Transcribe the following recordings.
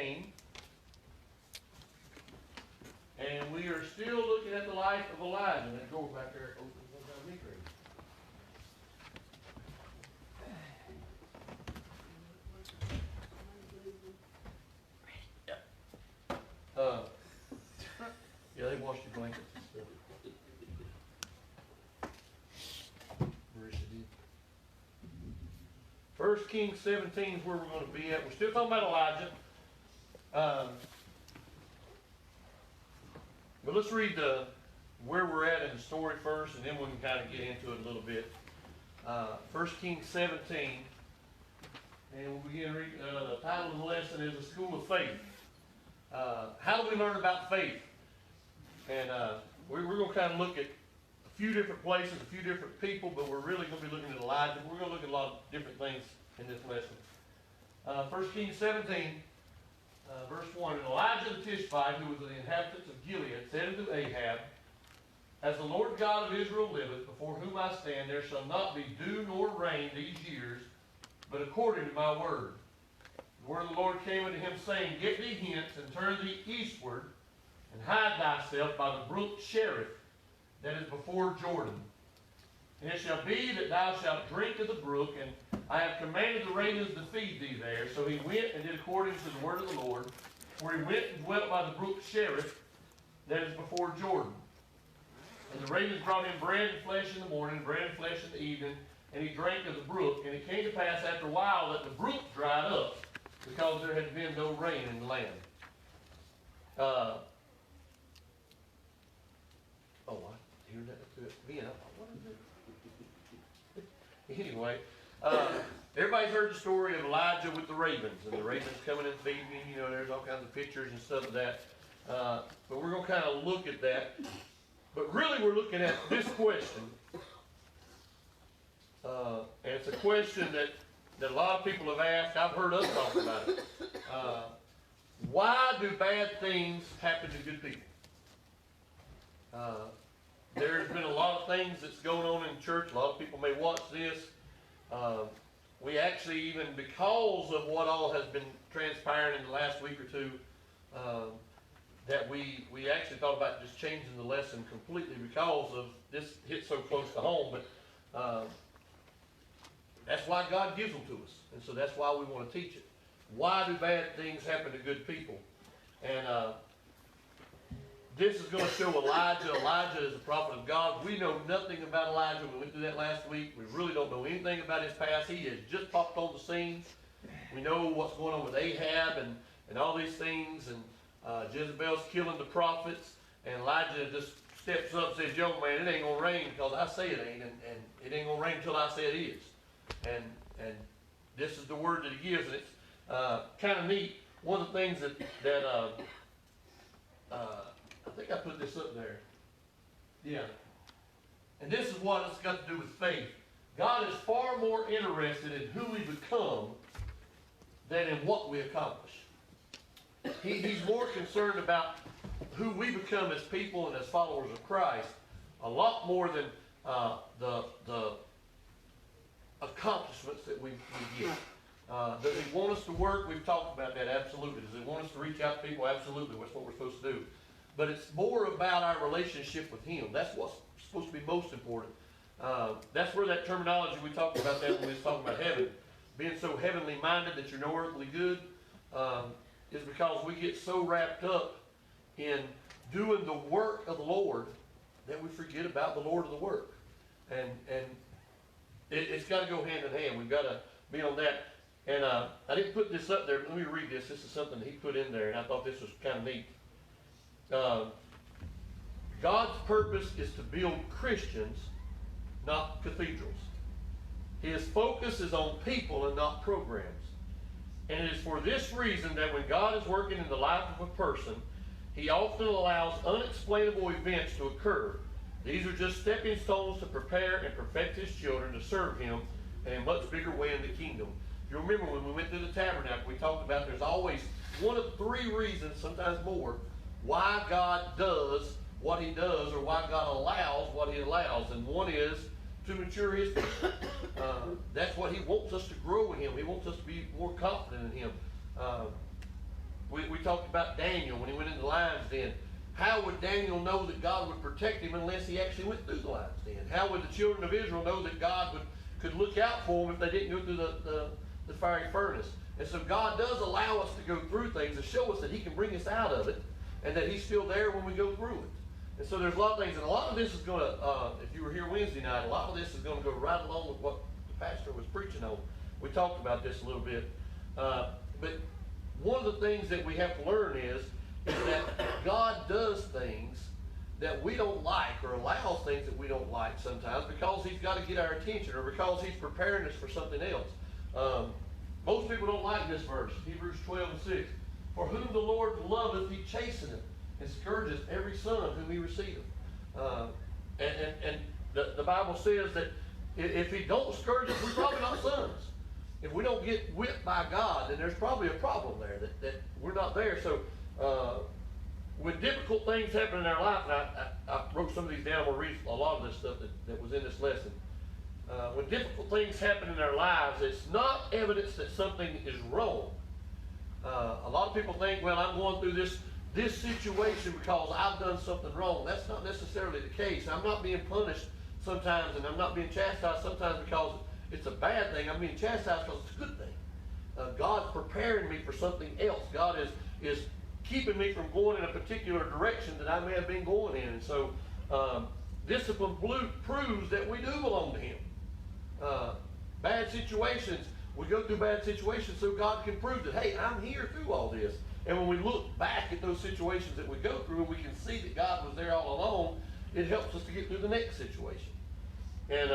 17. And we are still looking at the life of Elijah. That door back there opens up me crazy. Yeah, they washed your blankets and stuff. Marissa did. 1 Kings 17 is where we're going to be at. We're still talking about Elijah. But let's read where we're at in the story first, and then we can kind of get into it a little bit. 1 Kings 17, and we'll begin reading. The title of the lesson is A School of Faith. How do we learn about faith? And we're going to kind of look at a few different places, a few different people, but we're really going to be looking at Elijah. We're going to look at a lot of different things in this lesson. 1 Kings 17, verse 1. And Elijah the Tishbite, who was of the inhabitants of Gilead, said unto Ahab, As the Lord God of Israel liveth, before whom I stand, there shall not be dew nor rain these years, but according to my word. The word of the Lord came unto him, saying, Get thee hence, and turn thee eastward, and hide thyself by the brook Cherith, that is before Jordan. And it shall be that thou shalt drink of the brook, and I have commanded the ravens to feed thee there. So he went and did according to the word of the Lord, for he went and dwelt by the brook Cherith, that is before Jordan. And the ravens brought him bread and flesh in the morning, bread and flesh in the evening, and he drank of the brook. And it came to pass after a while that the brook dried up, because there had been no rain in the land. I hear that to it being up. What is it? Anyway, everybody's heard the story of Elijah with the ravens, and the ravens coming and feeding him. You know, there's all kinds of pictures and stuff of that. But we're going to kind of look at that. But really, we're looking at this question. And it's a question that a lot of people have asked. I've heard us talk about it. Why do bad things happen to good people? There's been a lot of things that's going on in church. A lot of people may watch this. We actually, even because of what all has been transpiring in the last week or two, that we actually thought about just changing the lesson completely because of this hit so close to home. But that's why God gives them to us. And so that's why we want to teach it. Why do bad things happen to good people? And this is going to show Elijah. Elijah is a prophet of God. We know nothing about Elijah. We went through that last week. We really don't know anything about his past. He has just popped on the scene. We know what's going on with Ahab and all these things. And Jezebel's killing the prophets. And Elijah just steps up and says, Yo, man, it ain't going to rain because I say it ain't. And it ain't going to rain until I say it is. And this is the word that he gives. And it's kind of neat. One of the things that I think I put this up there. Yeah. And this is what it's got to do with faith. God is far more interested in who we become than in what we accomplish. He's more concerned about who we become as people and as followers of Christ, a lot more than the accomplishments that we get. Does he want us to work? We've talked about that, absolutely. Does he want us to reach out to people? Absolutely. That's what we're supposed to do. But it's more about our relationship with him. That's what's supposed to be most important. That's where that terminology, we talked about that when we was talking about heaven, being so heavenly minded that you're no earthly good, is because we get so wrapped up in doing the work of the Lord that we forget about the Lord of the work. And it's got to go hand in hand. We've got to be on that. And I didn't put this up there, but let me read this. This is something that he put in there, and I thought this was kind of neat. God's purpose is to build Christians, not cathedrals. His focus is on people and not programs. And it is for this reason that when God is working in the life of a person, he often allows unexplainable events to occur. These are just stepping stones to prepare and perfect his children to serve him in a much bigger way in the kingdom. If you remember when we went through the tabernacle, we talked about there's always one of three reasons, sometimes more, why God does what he does or why God allows what he allows. And one is to mature his people. That's what he wants us to grow in him. He wants us to be more confident in him. We we talked about Daniel when he went in the lion's den. How would Daniel know that God would protect him unless he actually went through the lion's den? How would the children of Israel know that God could look out for them if they didn't go through the fiery furnace? And so God does allow us to go through things to show us that he can bring us out of it and that he's still there when we go through it. And so there's a lot of things, and a lot of this is going to, if you were here Wednesday night, a lot of this is going to go right along with what the pastor was preaching on. We talked about this a little bit. But one of the things that we have to learn is that God does things that we don't like, or allows things that we don't like sometimes, because he's got to get our attention, or because he's preparing us for something else. Most people don't like this verse, Hebrews 12:6. For whom the Lord loveth, he chasteneth, and scourgeth every son whom he receiveth. And the Bible says that if he don't scourge us, we're probably not sons. If we don't get whipped by God, then there's probably a problem there, that we're not there. So when difficult things happen in our life, and I wrote some of these down, we'll read a lot of this stuff that was in this lesson. When difficult things happen in our lives, it's not evidence that something is wrong. A lot of people think, well, I'm going through this situation because I've done something wrong. That's not necessarily the case. I'm not being punished sometimes, and I'm not being chastised sometimes because it's a bad thing. I'm being chastised because it's a good thing. God's preparing me for something else. God is keeping me from going in a particular direction that I may have been going in. And so discipline proves that we do belong to him. Bad situations, we go through bad situations so God can prove that, hey, I'm here through all this. And when we look back at those situations that we go through and we can see that God was there all along, it helps us to get through the next situation. And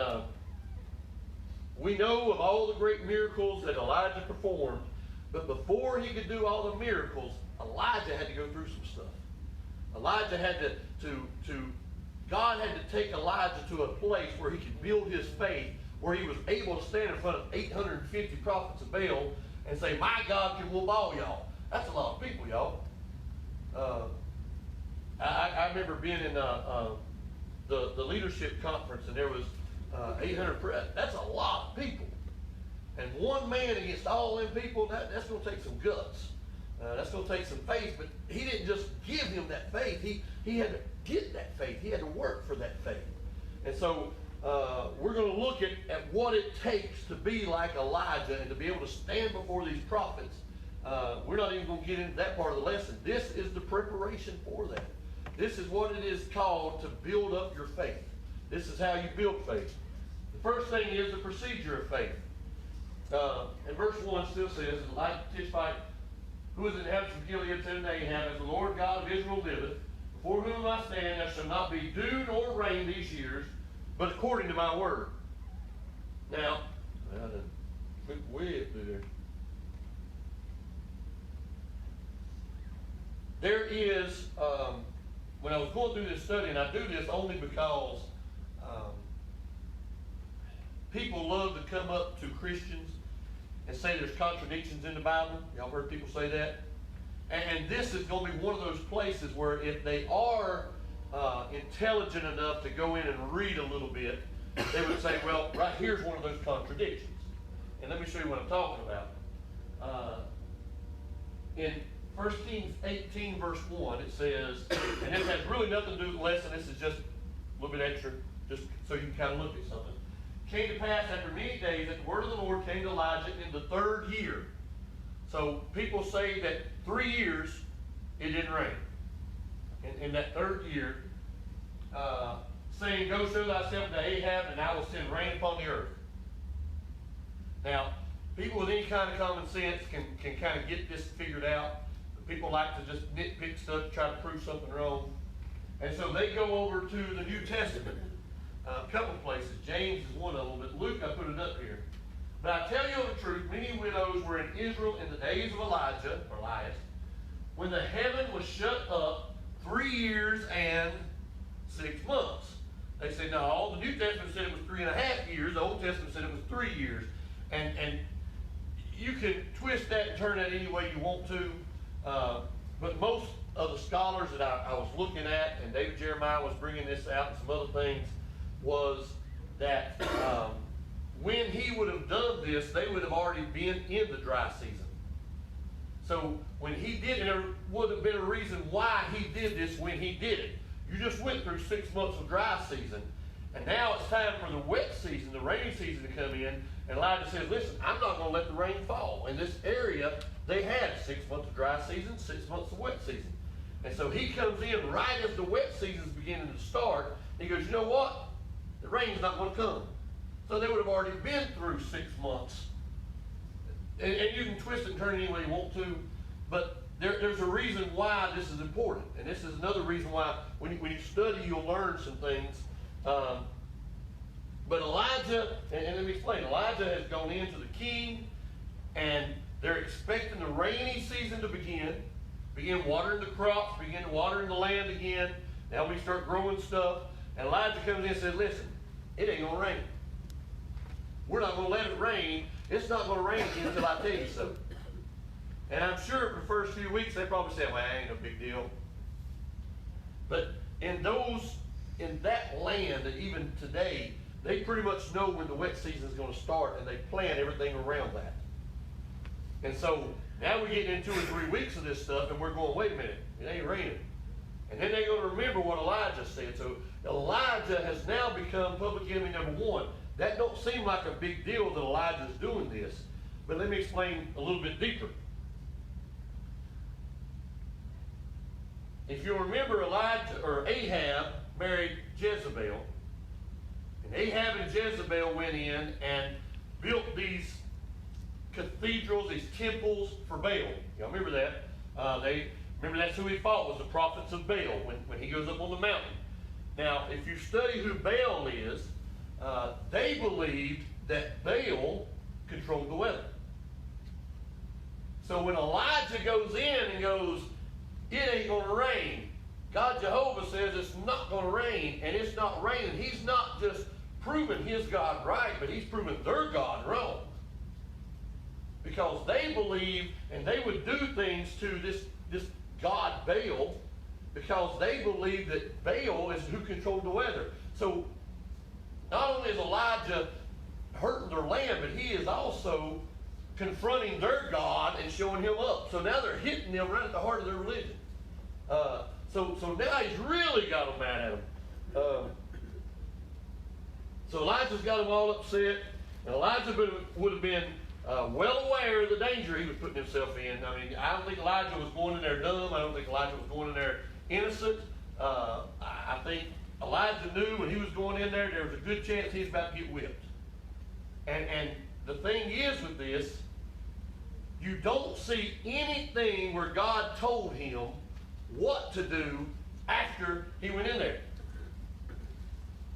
we know of all the great miracles that Elijah performed, but before he could do all the miracles, Elijah had to go through some stuff. Elijah had God had to take Elijah to a place where he could build his faith, where he was able to stand in front of 850 prophets of Baal and say, my God can whoop all y'all. That's a lot of people, y'all. I remember being in the leadership conference, and there was 800. That's a lot of people. And one man against all them people, that's going to take some guts. That's going to take some faith. But he didn't just give him that faith. He had to get that faith. He had to work for that faith. And so we're going to look at what it takes to be like Elijah and to be able to stand before these prophets. We're not even going to get into that part of the lesson. This is the preparation for that. This is what it is called to build up your faith. This is how you build faith. The first thing is the procedure of faith. And verse 1 still says, Elijah Tishbite, who is inhabitant of Gilead, said unto Ahab, as the Lord God of Israel liveth, before whom I stand, there shall not be dew nor rain these years, but according to my word. Now, I done clicked way up through there. There is, when I was going through this study, and I do this only because people love to come up to Christians and say there's contradictions in the Bible. Y'all heard people say that? And this is going to be one of those places where if they are intelligent enough to go in and read a little bit, they would say, well, right here's one of those contradictions. And let me show you what I'm talking about. In 1 Kings 18, verse 1, it says, and this has really nothing to do with the lesson, this is just a little bit extra, just so you can kind of look at something. Came to pass after many days that the word of the Lord came to Elijah in the 3rd year. So people say that 3 years it didn't rain. In that 3rd year, saying, go show thyself to Ahab, and I will send rain upon the earth. Now, people with any kind of common sense can kind of get this figured out. People like to just nitpick stuff to try to prove something wrong. And so they go over to the New Testament. A couple of places. James is one of them, but Luke, I put it up here. But I tell you of the truth, many widows were in Israel in the days of Elijah, or Elias, when the heaven was shut up 3 years and 6 months. They said, no, all the New Testament said it was 3.5 years. The Old Testament said it was 3 years. And you can twist that and turn that any way you want to. But most of the scholars that I was looking at, and David Jeremiah was bringing this out and some other things, was that when he would have done this, they would have already been in the dry season. So when he did it, there would have been a reason why he did this when he did it. You just went through 6 months of dry season, and now it's time for the wet season, the rainy season to come in. And Elijah says, listen, I'm not going to let the rain fall. In this area, they had 6 months of dry season, 6 months of wet season. And so he comes in right as the wet season's beginning to start. He goes, you know what? The rain's not going to come. So they would have already been through 6 months. And you can twist it and turn it any way you want to, but there's a reason why this is important. And this is another reason why when you study, you'll learn some things. But Elijah, and let me explain, Elijah has gone into the king, and they're expecting the rainy season to begin watering the crops, begin watering the land again. Now we start growing stuff. And Elijah comes in and says, listen, it ain't going to rain. We're not going to let it rain. It's not going to rain again until I tell you so. And I'm sure for the first few weeks they probably said, well, it ain't no big deal. But in that land, that even today, they pretty much know when the wet season is going to start, and they plan everything around that. And so now we're getting into 2 or 3 weeks of this stuff, and we're going, wait a minute, it ain't raining. And then they're going to remember what Elijah said. So Elijah has now become public enemy number 1. That don't seem like a big deal that Elijah's doing this. But let me explain a little bit deeper. If you remember, Ahab married Jezebel. And Ahab and Jezebel went in and built these cathedrals, these temples for Baal. Y'all remember that? Remember that's who he fought, was the prophets of Baal when he goes up on the mountain. Now, if you study who Baal is, they believed that Baal controlled the weather. So when Elijah goes in and goes, it ain't going to rain, God Jehovah says it's not going to rain, and it's not raining. He's not just proving his God right, but he's proving their God wrong. Because they believe, and they would do things to this God Baal, because they believe that Baal is who controlled the weather. So not only is Elijah hurting their land, but he is also confronting their God and showing him up. So now they're hitting them right at the heart of their religion. So now he's really got them mad at them. So Elijah's got them all upset. And Elijah would have been well aware of the danger he was putting himself in. I mean, I don't think Elijah was going in there dumb. I don't think Elijah was going in there innocent. I think Elijah knew when he was going in there, there was a good chance he was about to get whipped. And the thing is with this, you don't see anything where God told him what to do after he went in there.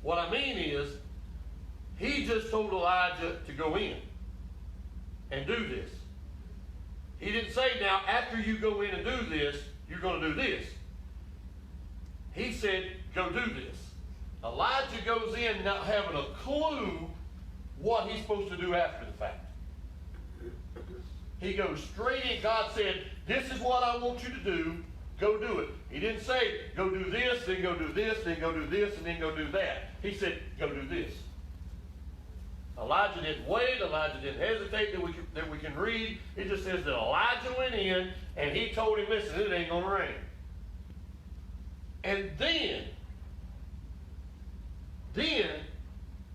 What I mean is, he just told Elijah to go in and do this. He didn't say, now, after you go in and do this, you're going to do this. He said, go do this. Elijah goes in not having a clue what he's supposed to do after the fact. He goes straight in. God said, this is what I want you to do. Go do it. He didn't say, go do this, then go do this, then go do this, and then go do that. He said, go do this. Elijah didn't wait. Elijah didn't hesitate that we can read. It just says that Elijah went in and he told him, listen, it ain't going to rain. And then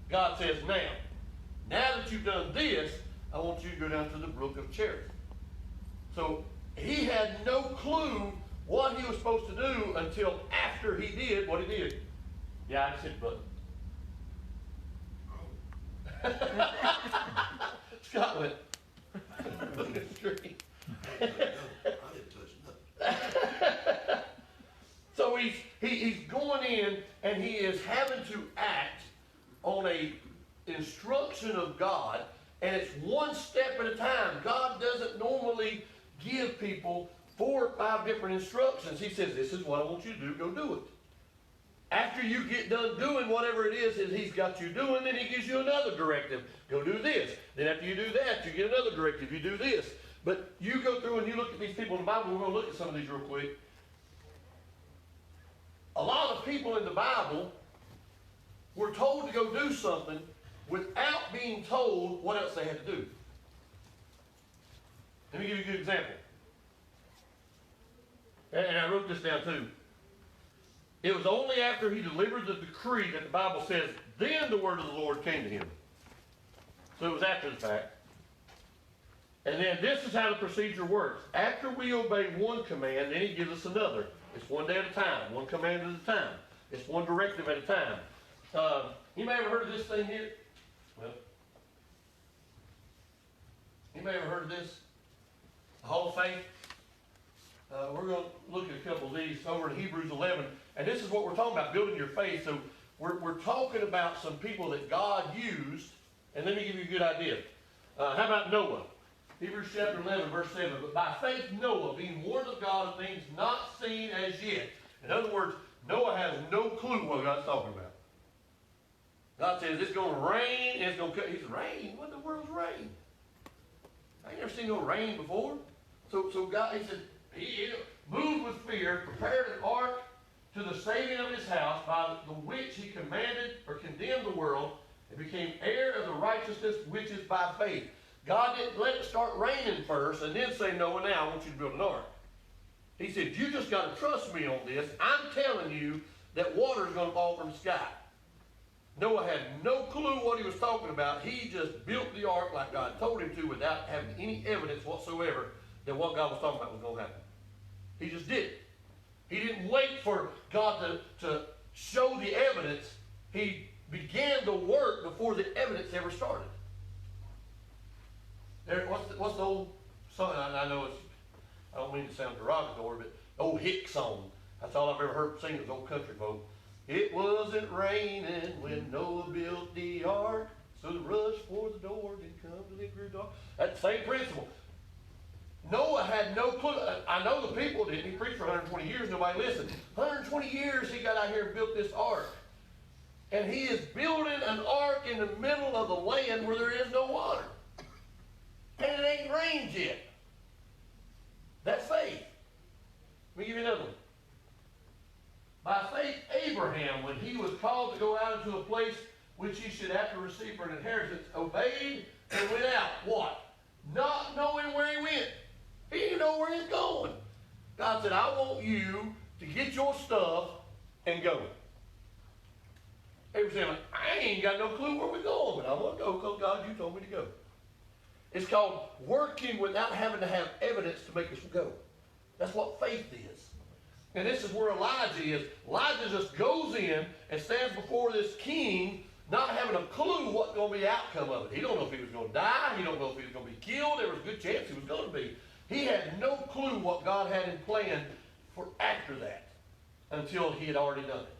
God says, now that you've done this, I want you to go down to the brook of Cherith. So he had no clue what he was supposed to do until after he did what he did. Yeah, I just hit the button. Scott went, look at the screen. I didn't touch nothing. So he's going in and he is having to act on a instruction of God, and it's one step at a time. God doesn't normally give people 4 or 5 different instructions. He says, this is what I want you to do, go do it. After you get done doing whatever it is that he's got you doing, then he gives you another directive. Go do this. Then after you do that, you get another directive. You do this. But you go through and you look at these people in the Bible. We're going to look at some of these real quick. A lot of people in the Bible were told to go do something without being told what else they had to do. Let me give you a good example. And I wrote this down too. It was only after he delivered the decree that the Bible says, then the word of the Lord came to him. So it was after the fact. And then this is how the procedure works. After we obey one command, then he gives us another. It's one day at a time, one command at a time. It's one directive at a time. You may have heard of this thing here. Well, you may have heard of this. The Hall of Faith. We're going to look at a couple of these over in Hebrews 11. And this is what we're talking about, building your faith. So we're talking about some people that God used. And let me give you a good idea. How about Noah? Hebrews chapter 11, verse 7. But by faith Noah, being warned of God of things not seen as yet. In other words, Noah has no clue what God's talking about. God says it's going to rain, and it's going to cut. He said, rain? What in the world's rain? I ain't never seen no rain before. So God, he said, he moved with fear, prepared an ark to the saving of his house, by the which he commanded or condemned the world, and became heir of the righteousness which is by faith. God didn't let it start raining first and then say, Noah, now I want you to build an ark. He said, you just got to trust me on this. I'm telling you that water is going to fall from the sky. Noah had no clue what he was talking about. He just built the ark like God told him to without having any evidence whatsoever that what God was talking about was going to happen. He just did it. He didn't wait for God to show the evidence. He began the work before the evidence ever started. What's the old song? I know it's, I don't mean to sound derogatory, but old hick song. That's all I've ever heard sing is old country folk. It wasn't raining when Noah built the ark, so the rush for the door didn't come till it grew dark. That's the same principle. Noah had no clue. I know the people didn't. He preached for 120 years. Nobody listened. 120 years he got out here and built this ark. And he is building an ark in the middle of the land where there is no water. And it ain't rained yet. That's faith. Let me give you another one. By faith, Abraham, when he was called to go out into a place which he should have to receive for an inheritance, obeyed and went out. What? Not knowing where he went. He didn't know where he's going. God said, I want you to get your stuff and go. Abraham said, I ain't got no clue where we're going, but I want to go because God, you told me to go. It's called working without having to have evidence to make us go. That's what faith is. And this is where Elijah is. Elijah just goes in and stands before this king, not having a clue what's going to be the outcome of it. He don't know if he was going to die. He don't know if he was going to be killed. There was a good chance he was going to be. He had no clue what God had in plan for after that until he had already done it.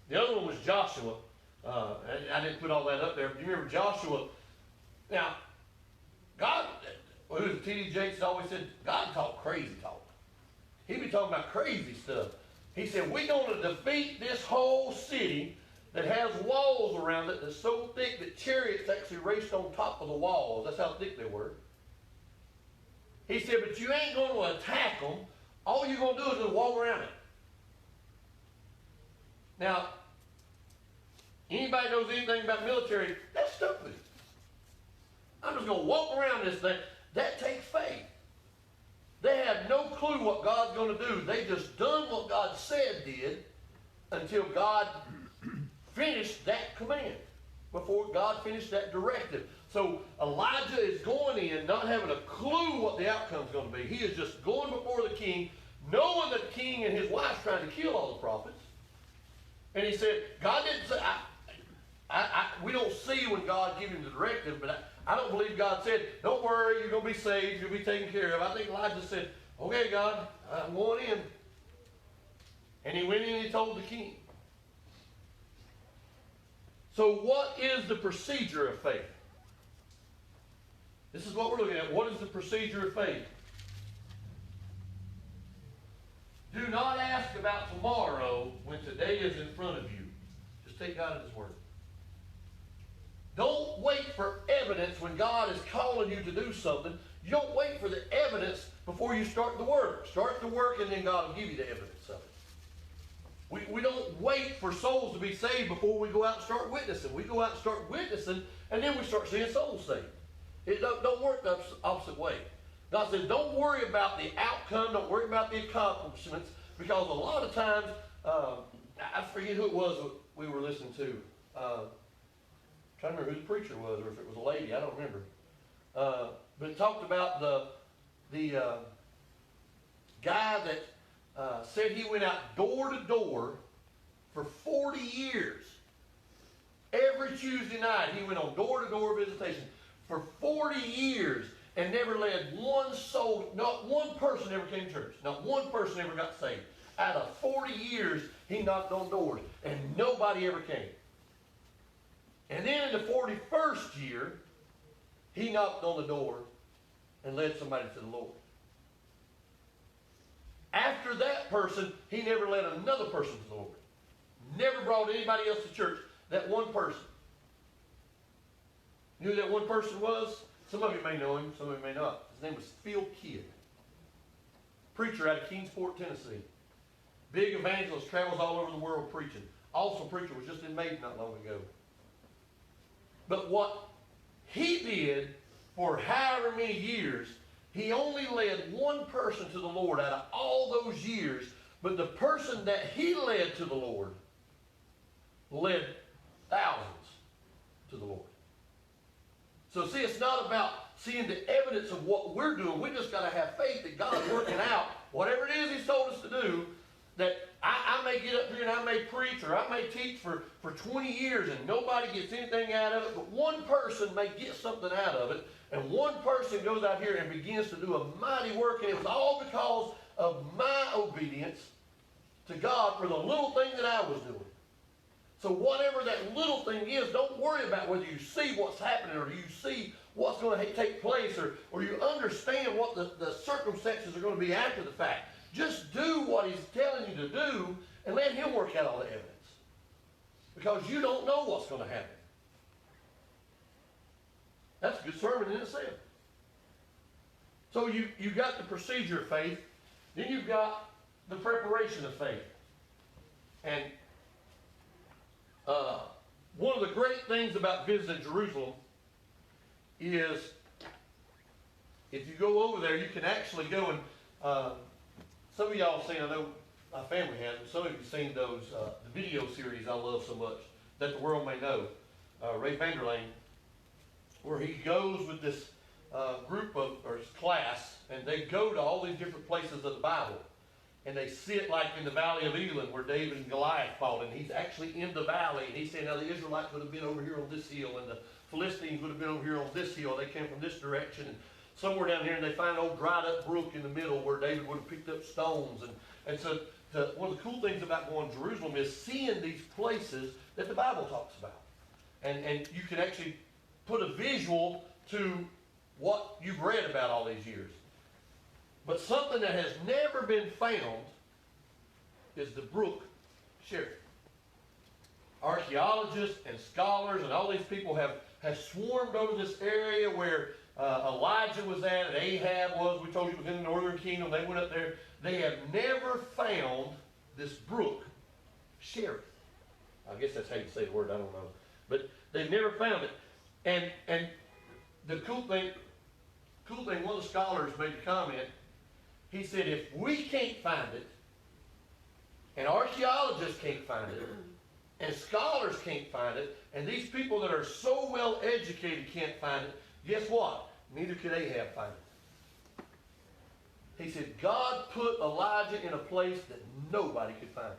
The other one was Joshua. I didn't put all that up there, but you remember Joshua. Now, God, who T.D. Jakes always said, God talk crazy talk. He be talking about crazy stuff. He said, we're going to defeat this whole city that has walls around it that's so thick that chariots actually raced on top of the walls. That's how thick they were. He said, but you ain't going to attack them. All you're going to do is just walk around it. Now, anybody knows anything about military, that's stupid. I'm just going to walk around this thing. That takes faith. They had no clue what God's going to do. They just done what God said did until God finished that command, before God finished that directive. So Elijah is going in not having a clue what the outcome's going to be. He is just going before the king, knowing that the king and his wife's trying to kill all the prophets. And he said, God didn't say, we don't see when God gave him the directive, but I don't believe God said, don't worry, you're going to be saved, you'll be taken care of. I think Elijah said, okay, God, I'm going in. And he went in and he told the king. So what is the procedure of faith? This is what we're looking at. What is the procedure of faith? Do not ask about tomorrow when today is in front of you. Just take God at his word. Don't wait for evidence when God is calling you to do something. You don't wait for the evidence before you start the work. Start the work and then God will give you the evidence of it. We don't wait for souls to be saved before we go out and start witnessing. We go out and start witnessing and then we start seeing souls saved. It don't work the opposite way. God says, don't worry about the outcome, don't worry about the accomplishments, because a lot of times, I forget who it was that we were listening to. Trying to remember who the preacher was, or if it was a lady, I don't remember. But it talked about the guy that said he went out door to door for 40 years. Every Tuesday night, he went on door-to-door visitation for 40 years and never led one soul. Not one person ever came to church. Not one person ever got saved. Out of 40 years, he knocked on doors, and nobody ever came. And then in the 41st year, he knocked on the door and led somebody to the Lord. After that person, he never led another person to the Lord. Never brought anybody else to church. That one person. You know who that one person was? Some of you may know him, some of you may not. His name was Phil Kidd. Preacher out of Kingsport, Tennessee. Big evangelist, travels all over the world preaching. Awesome preacher, was just in Maiden not long ago. But what he did for however many years, he only led one person to the Lord out of all those years, but the person that he led to the Lord led thousands to the Lord. So see, it's not about seeing the evidence of what we're doing. We just got to have faith that God's working out whatever it is He's told us to do. That I may get up here and I may preach or I may teach for 20 years and nobody gets anything out of it, but one person may get something out of it, and one person goes out here and begins to do a mighty work, and it was all because of my obedience to God for the little thing that I was doing. So whatever that little thing is, don't worry about whether you see what's happening or you see what's going to take place or you understand what the circumstances are going to be after the fact. Just do what He's telling you to do and let Him work out all the evidence. Because you don't know what's going to happen. That's a good sermon in itself. So you've got the procedure of faith, then you've got the preparation of faith. And one of the great things about visiting Jerusalem is if you go over there, you can actually go and some of y'all have seen, I know my family has, but some of you have seen those the video series I love so much, That the World May Know. Ray Vander Laan, where he goes with this group of, or his class, and they go to all these different places of the Bible. And they sit like in the Valley of Elah where David and Goliath fought, and he's actually in the valley. And he's saying, now the Israelites would have been over here on this hill, and the Philistines would have been over here on this hill. They came from this direction. And somewhere down here, and they find an old dried up brook in the middle where David would have picked up stones. And so one of the cool things about going to Jerusalem is seeing these places that the Bible talks about. And you can actually put a visual to what you've read about all these years. But something that has never been found is the brook Cherith. Archaeologists and scholars and all these people have swarmed over this area where Elijah was at and Ahab was. We told you it was in the northern kingdom. They went up there. They have never found this brook Cherith. I guess that's how you say the word. I don't know. But they've never found it. And the cool thing, one of the scholars made a comment. He said, if we can't find it, and archaeologists can't find it, and scholars can't find it, and these people that are so well educated can't find it, guess what? Neither could Ahab find it. He said, God put Elijah in a place that nobody could find him.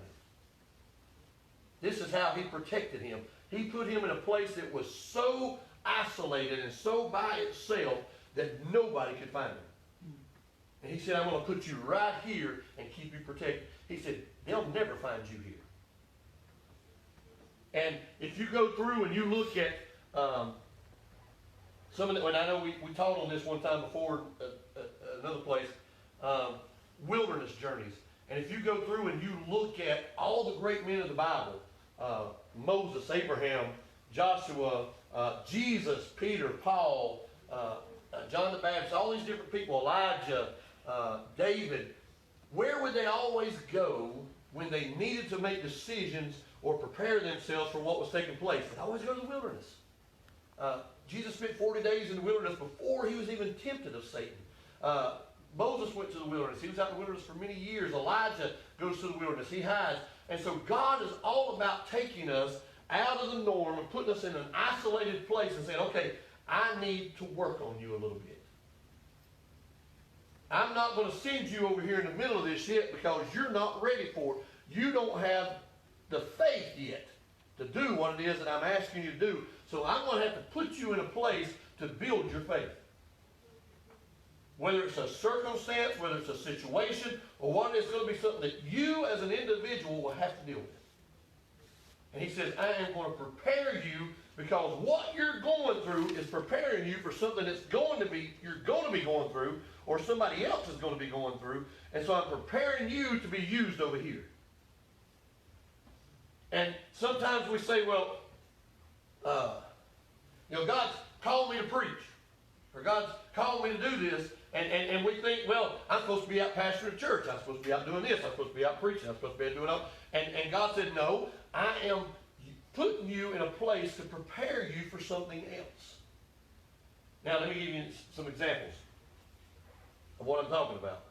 This is how He protected him. He put him in a place that was so isolated and so by itself that nobody could find him. And He said, I'm going to put you right here and keep you protected. He said, they'll never find you here. And if you go through and you look at some of the, and I know we taught on this one time before another place, wilderness journeys. And if you go through and you look at all the great men of the Bible, Moses, Abraham, Joshua, Jesus, Peter, Paul, John the Baptist, all these different people, Elijah, David, where would they always go when they needed to make decisions or prepare themselves for what was taking place? They'd always go to the wilderness. Jesus spent 40 days in the wilderness before He was even tempted of Satan. Moses went to the wilderness. He was out in the wilderness for many years. Elijah goes to the wilderness. He hides. And so God is all about taking us out of the norm and putting us in an isolated place and saying, okay, I need to work on you a little bit. I'm not going to send you over here in the middle of this yet because you're not ready for it. You don't have the faith yet to do what it is that I'm asking you to do. So I'm going to have to put you in a place to build your faith. Whether it's a circumstance, whether it's a situation, or what it's going to be something that you as an individual will have to deal with. And he says, I am going to prepare you because what you're going through is preparing you for something that's you're going to be going through, or somebody else is going to be going through. And so I'm preparing you to be used over here. And sometimes we say, well, God's called me to preach, or God's called me to do this, and we think, well, I'm supposed to be out pastoring a church, I'm supposed to be out doing this, I'm supposed to be out preaching, I'm supposed to be out doing all, and God said, no, I am putting you in a place to prepare you for something else. Now, let me give you some examples of what I'm talking about.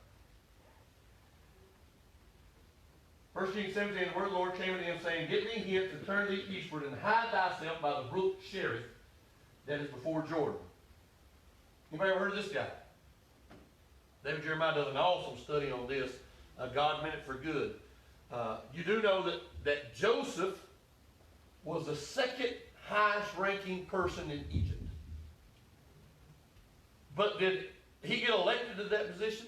1 Kings 17, the word of the Lord came unto him, saying, Get me hence and turn thee eastward, and hide thyself by the brook Cherith, that is before Jordan. Anybody ever heard of this guy? David Jeremiah does an awesome study on this. God meant it for good. You do know that Joseph was the second highest ranking person in Egypt. But did he get elected to that position?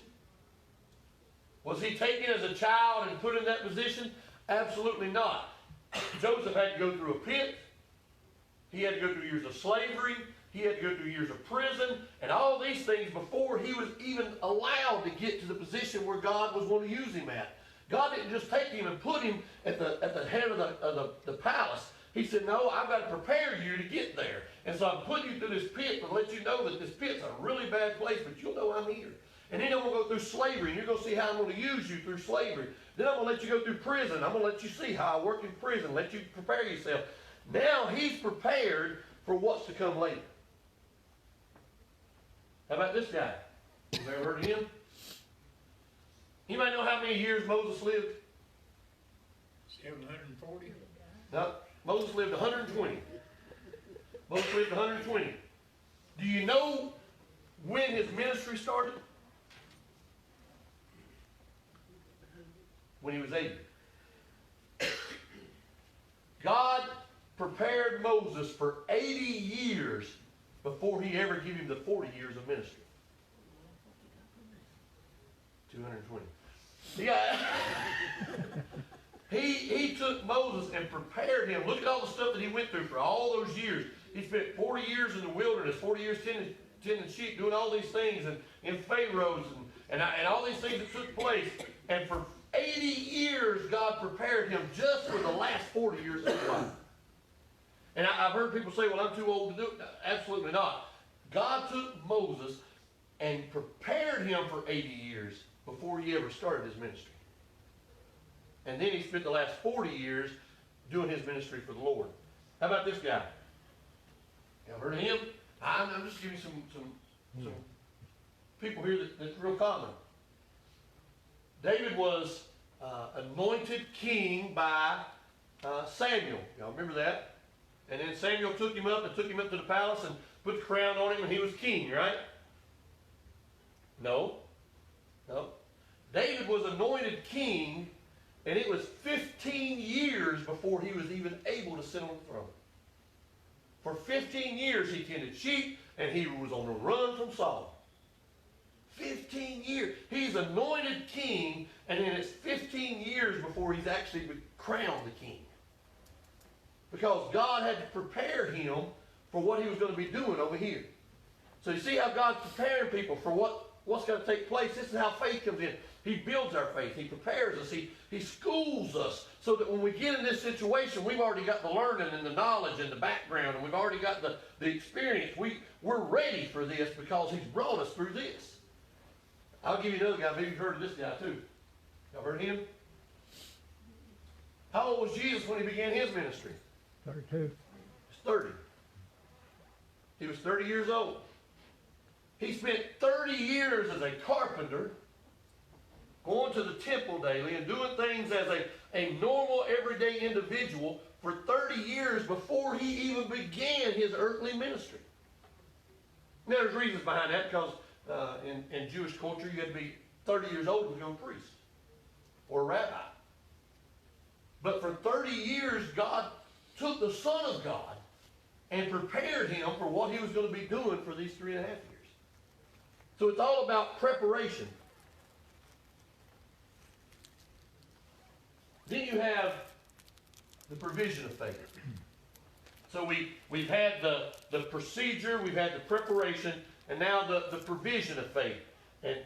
Was he taken as a child and put in that position? Absolutely not. Joseph had to go through a pit. He had to go through years of slavery. He had to go through years of prison and all these things before he was even allowed to get to the position where God was going to use him at. God didn't just take him and put him at the head of the palace. He said, no, I've got to prepare you to get there. And so I'm putting you through this pit to let you know that this pit's a really bad place, but you'll know I'm here. And then I'm going to go through slavery, and you're going to see how I'm going to use you through slavery. Then I'm going to let you go through prison. I'm going to let you see how I work in prison, let you prepare yourself. Now he's prepared for what's to come later. How about this guy? You ever heard of him? Anybody know how many years Moses lived? 740. No, Moses lived 120. Moses lived 120. Do you know when his ministry started? When he was 80. God prepared Moses for 80 years before he ever gave him the 40 years of ministry. 220. Yeah. He took Moses and prepared him. Look at all the stuff that he went through for all those years. He spent 40 years in the wilderness, 40 years tending sheep, doing all these things, and in Pharaohs, and all these things that took place. And for 80 years, God prepared him just for the last 40 years of his life. And I've heard people say, well, I'm too old to do it. Absolutely not. God took Moses and prepared him for 80 years before he ever started his ministry. And then he spent the last 40 years doing his ministry for the Lord. How about this guy? Y'all heard of him? I'm just giving you some people here that's real common. David was anointed king by Samuel. Y'all remember that? And then Samuel took him up to the palace and put the crown on him, and he was king, right? No. David was anointed king, and it was 15 years before he was even able to sit on the throne. For 15 years he tended sheep, and he was on the run from Saul. 15 years. He's anointed king, and then it's 15 years before he's actually crowned the king. Because God had to prepare him for what he was going to be doing over here. So you see how God's preparing people for what's going to take place? This is how faith comes in. He builds our faith. He prepares us. He schools us so that when we get in this situation, we've already got the learning and the knowledge and the background, and we've already got the experience. We're ready for this because he's brought us through this. I'll give you another guy. Maybe you've heard of this guy too. Y'all heard of him? How old was Jesus when he began his ministry? 32. He was 30. He was 30 years old. He spent 30 years as a carpenter, going to the temple daily and doing things as a normal, everyday individual for 30 years before he even began his earthly ministry. Now, there's reasons behind that, because in Jewish culture, you had to be 30 years old to become a priest or a rabbi. But for 30 years, God took the Son of God and prepared him for what he was going to be doing for these 3.5 years. So it's all about preparation. Then you have the provision of faith. So we've had the procedure, we've had the preparation, and now the provision of faith. And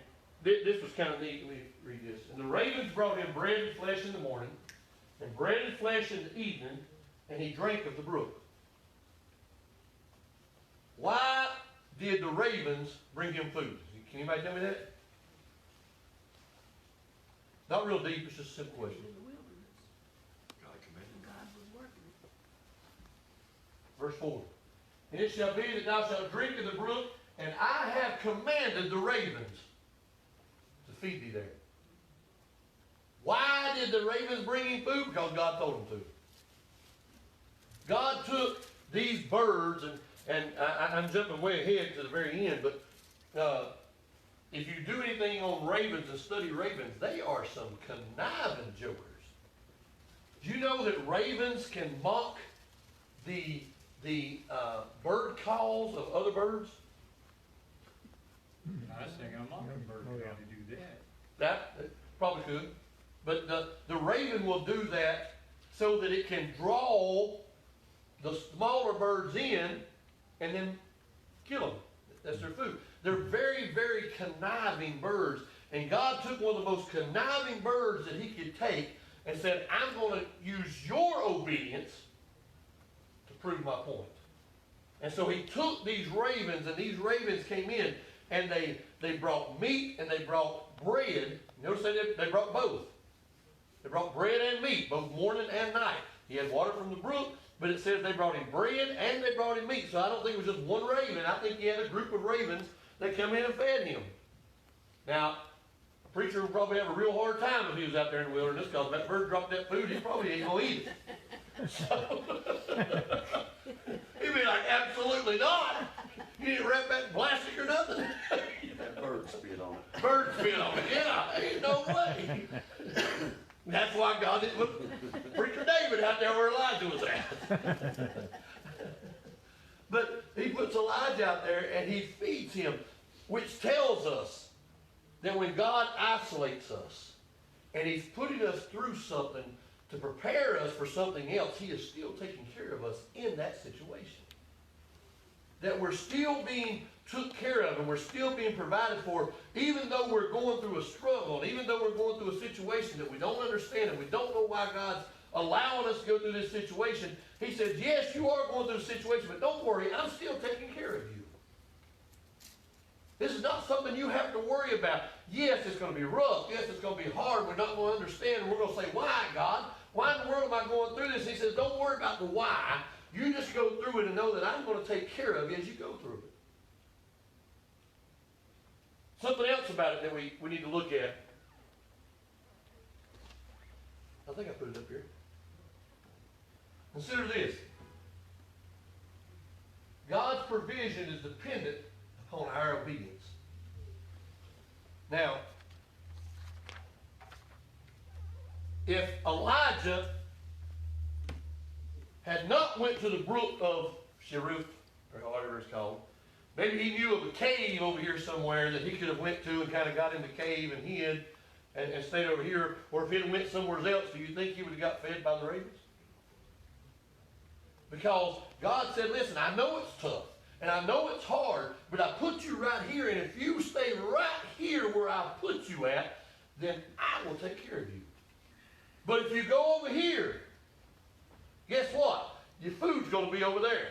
this was kind of neat. Let me read this. And the ravens brought him bread and flesh in the morning, and bread and flesh in the evening, and he drank of the brook. Why did the ravens bring him food? Can anybody tell me that? Not real deep, it's just a simple question. God commanded. God was working. Verse 4. And it shall be that thou shalt drink of the brook, and I have commanded the ravens to feed thee there. Why did the ravens bring him food? Because God told them to. God took these birds, and I'm jumping way ahead to the very end, but if you do anything on ravens and study ravens, they are some conniving jokers. Do you know that ravens can mock the bird calls of other birds? I think I'm not a bird how to do that. That probably could. But the raven will do that so that it can draw the smaller birds in and then kill them. That's their food. They're very, very conniving birds. And God took one of the most conniving birds that he could take and said, I'm going to use your obedience to prove my point. And so he took these ravens, and these ravens came in, and they brought meat and they brought bread. Notice they brought both. They brought bread and meat, both morning and night. He had water from the brook, but it says they brought him bread and they brought him meat. So I don't think it was just one raven. I think he had a group of ravens that come in and fed him. Now, a preacher would probably have a real hard time if he was out there in the wilderness, because if that bird dropped that food, he probably ain't going to eat it. So, he'd be like, absolutely not. You didn't wrap that in plastic or nothing. That bird spit on it. Bird spit on it. Yeah, ain't no way. That's why God didn't put Preacher David out there where Elijah was at. But he puts Elijah out there and he feeds him, which tells us that when God isolates us and he's putting us through something to prepare us for something else, he is still taking care of us in that situation. That we're still being took care of and we're still being provided for, even though we're going through a struggle, and even though we're going through a situation that we don't understand and we don't know why God's allowing us to go through this situation. He says, yes, you are going through a situation, but don't worry, I'm still taking care of you. This is not something you have to worry about. Yes, it's going to be rough. Yes, it's going to be hard. We're not going to understand. We're going to say, why, God? Why in the world am I going through this? He says, don't worry about the why. You just go through it and know that I'm going to take care of you as you go through it. Something else about it that we need to look at. I think I put it up here. Consider this. God's provision is dependent upon our obedience. Now, if Elijah had not went to the brook of Cherith, or whatever it's called, maybe he knew of a cave over here somewhere that he could have went to and kind of got in the cave and hid and stayed over here, or if he had went somewhere else, do you think he would have got fed by the ravens? Because God said, listen, I know it's tough, and I know it's hard, but I put you right here, and if you stay right here where I put you at, then I will take care of you. But if you go over here, guess what? Your food's going to be over there.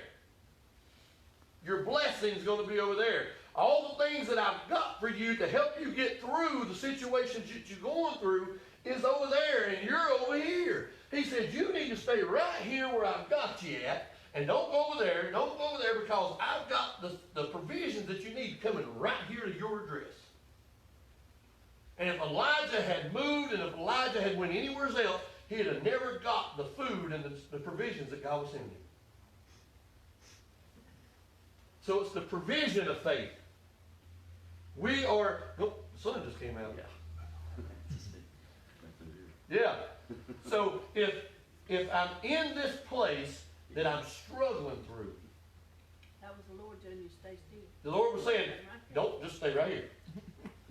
Your blessing's going to be over there. All the things that I've got for you to help you get through the situations that you're going through is over there, and you're over here. He said, you need to stay right here where I've got you at, And don't go over there, because I've got the provisions that you need coming right here to your address. And if Elijah had moved and if Elijah had went anywhere else, he'd have never got the food and the provisions that God was sending him. So it's the provision of faith. We are, oh, the sun just came out. Yeah. So if I'm in this place that I'm struggling through, That was the Lord telling you to stay still. the Lord was saying, don't just stay right here.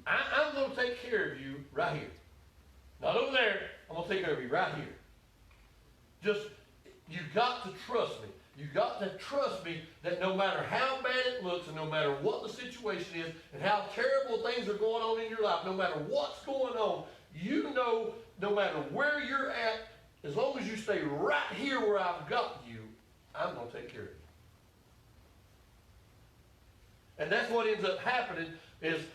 I'm going to take care of you right here. Not over there. I'm going to take care of you right here. Just, you got to trust me. You got to trust me that no matter how bad it looks and no matter what the situation is and how terrible things are going on in your life, no matter what's going on, you know, no matter where you're at, as long as you stay right here where I've got you, I'm going to take care of you. And that's what ends up happening is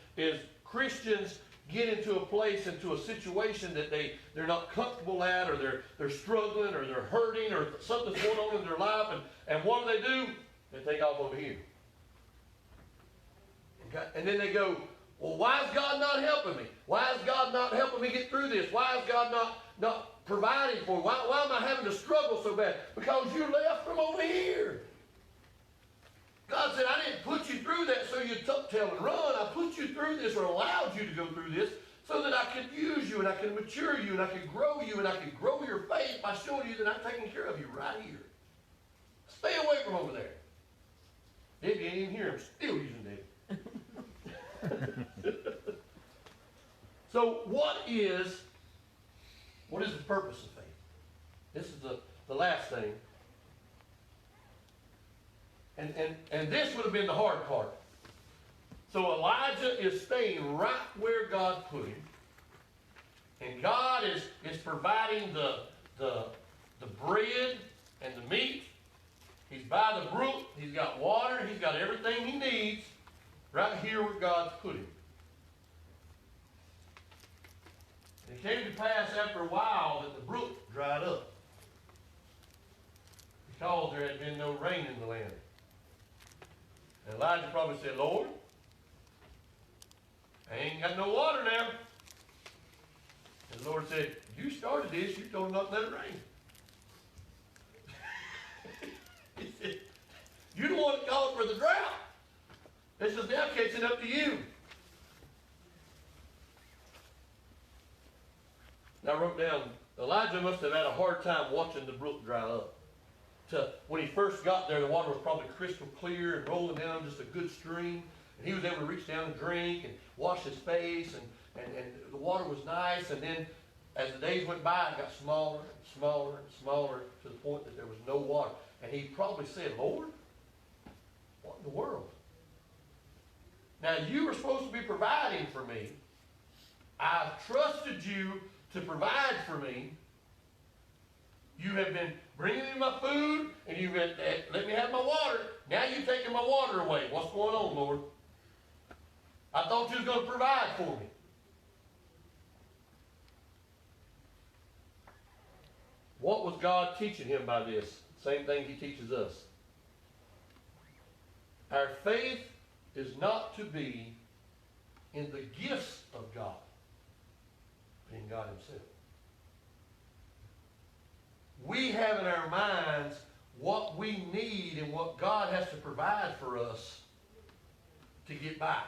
Christians get into a place, into a situation that they're not comfortable at, or they're struggling, or they're hurting, or something's going on in their life, and what do? They take off over here. And then they go, well, why is God not helping me? Why is God not helping me get through this? Why is God not providing for me? Why am I having to struggle so bad? Because you left from over here. God said, I didn't put you through that so you'd tuck tail and run. I put you through this, or allowed you to go through this, so that I could use you, and I could mature you, and I could grow you, and I could grow your faith by showing you that I'm taking care of you right here. Stay away from over there. Debbie ain't even here. I'm still using Debbie. So what is the purpose of faith? This is the last thing. And this would have been the hard part. So Elijah is staying right where God put him. And God is providing the bread and the meat. He's by the brook. He's got water. He's got everything he needs right here where God's put him. And it came to pass after a while that the brook dried up, because there had been no rain in the land. And Elijah probably said, Lord, I ain't got no water now. And the Lord said, you started this, you told him not to let it rain. He said, you're the one that called for the drought. This is now catching up to you. And I wrote down, Elijah must have had a hard time watching the brook dry up. When he first got there, the water was probably crystal clear and rolling down just a good stream. And he was able to reach down and drink and wash his face, and the water was nice. And then as the days went by, it got smaller and smaller and smaller to the point that there was no water. And he probably said, Lord, what in the world? Now, you were supposed to be providing for me. I've trusted you to provide for me. You have been bringing me my food, and you've been let me have my water. Now you're taking my water away. What's going on, Lord? I thought you was going to provide for me. What was God teaching him by this? Same thing he teaches us. Our faith is not to be in the gifts of God, but in God himself. We have in our minds what we need and what God has to provide for us to get by.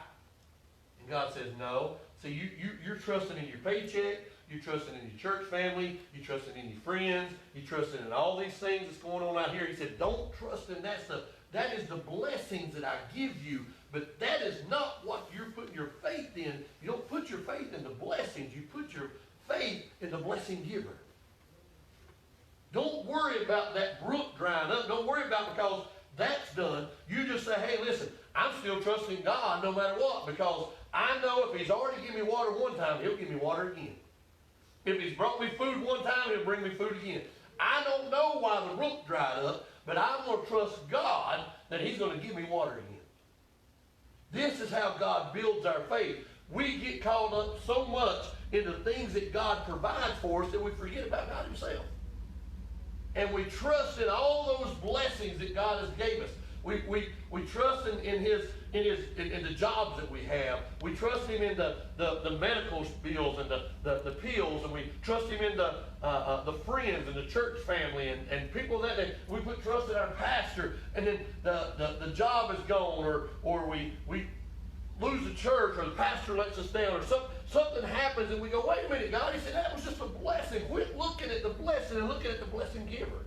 And God says, no. See, you're trusting in your paycheck. You're trusting in your church family. You're trusting in your friends. You're trusting in all these things that's going on out here. He said, don't trust in that stuff. That is the blessings that I give you. But that is not what you're putting your faith in. You don't put your faith in the blessings. You put your faith in the blessing giver. Don't worry about that brook drying up. Don't worry about because that's done. You just say, hey, listen, I'm still trusting God no matter what, because I know if he's already given me water one time, he'll give me water again. If he's brought me food one time, he'll bring me food again. I don't know why the brook dried up, but I'm going to trust God that he's going to give me water again. This is how God builds our faith. We get caught up so much in the things that God provides for us that we forget about God himself. and we trust in all those blessings that God has gave us. We trust in the jobs that we have. We trust Him in the medical bills and the pills, and we trust Him in the friends and the church family and people that we put trust in our pastor, and then the job is gone, or we lose the church, or the pastor lets us down, or something happens, and we go, wait a minute, God. He said, that was just a blessing. Quit looking at the blessing and looking at the blessing giver.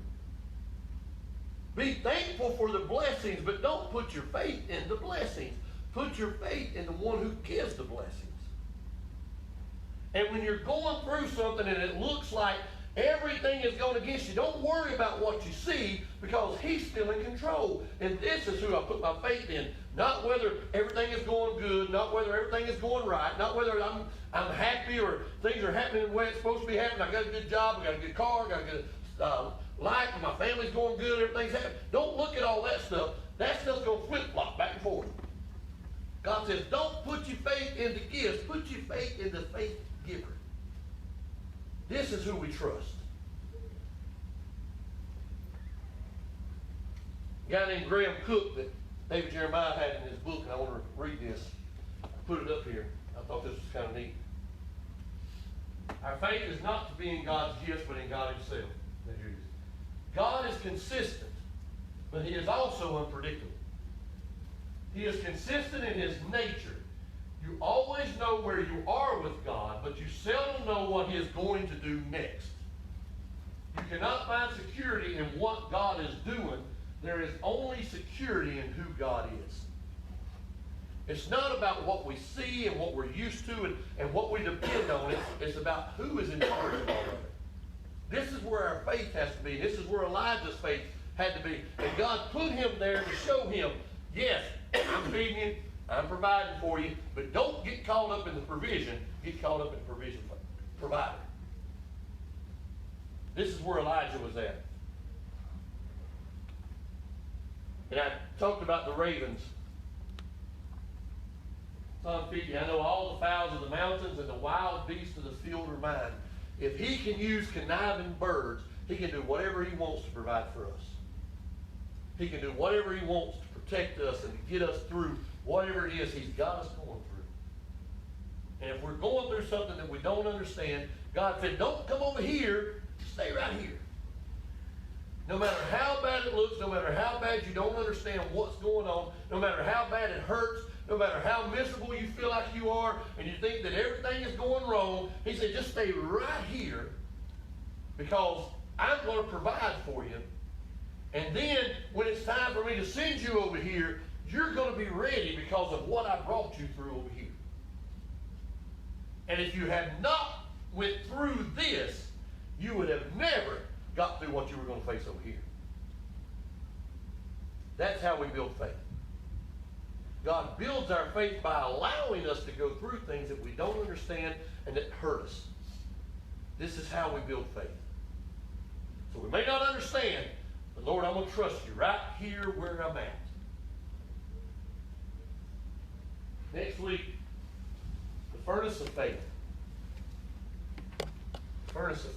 Be thankful for the blessings, but don't put your faith in the blessings. Put your faith in the one who gives the blessings. And when you're going through something and it looks like everything is going against you, don't worry about what you see, because He's still in control. And this is who I put my faith in. Not whether everything is going good, not whether everything is going right, not whether I'm happy or things are happening the way it's supposed to be happening. I got a good job, I got a good car, I got a good life, and my family's going good, everything's happening. Don't look at all that stuff. That stuff's going to flip-flop back and forth. God says, don't put your faith in the gifts. Put your faith in the faith giver. This is who we trust. A guy named Graham Cook that David Jeremiah had in his book, and I want to read this. I put it up here. I thought this was kind of neat. Our faith is not to be in God's gifts, but in God Himself. God is consistent, but He is also unpredictable. He is consistent in His nature. You always know where you are with God, but you seldom know what He is going to do next. You cannot find security in what God is doing. There is only security in who God is. It's not about what we see and what we're used to and what we depend on. It's about who is in charge of all of it. This is where our faith has to be. This is where Elijah's faith had to be. And God put him there to show him, yes, I'm feeding you, I'm providing for you, but don't get caught up in the provision. Get caught up in the provision provider. This is where Elijah was at. And I talked about the ravens. Psalm 50, I know all the fowls of the mountains and the wild beasts of the field are mine. If He can use conniving birds, He can do whatever He wants to provide for us. He can do whatever He wants to protect us and to get us through whatever it is He's got us going through. And if we're going through something that we don't understand, God said, don't come over here, stay right here. No matter how bad it looks, no matter how bad you don't understand what's going on, no matter how bad it hurts, no matter how miserable you feel like you are, and you think that everything is going wrong, He said, just stay right here, because I'm going to provide for you. And then, when it's time for me to send you over here, you're going to be ready because of what I brought you through over here. And if you had not went through this, you would have never got through what you were going to face over here. That's how we build faith. God builds our faith by allowing us to go through things that we don't understand and that hurt us. This is how we build faith. So we may not understand, but Lord, I'm going to trust you right here where I'm at. Next week, the furnace of faith. Furnace of faith.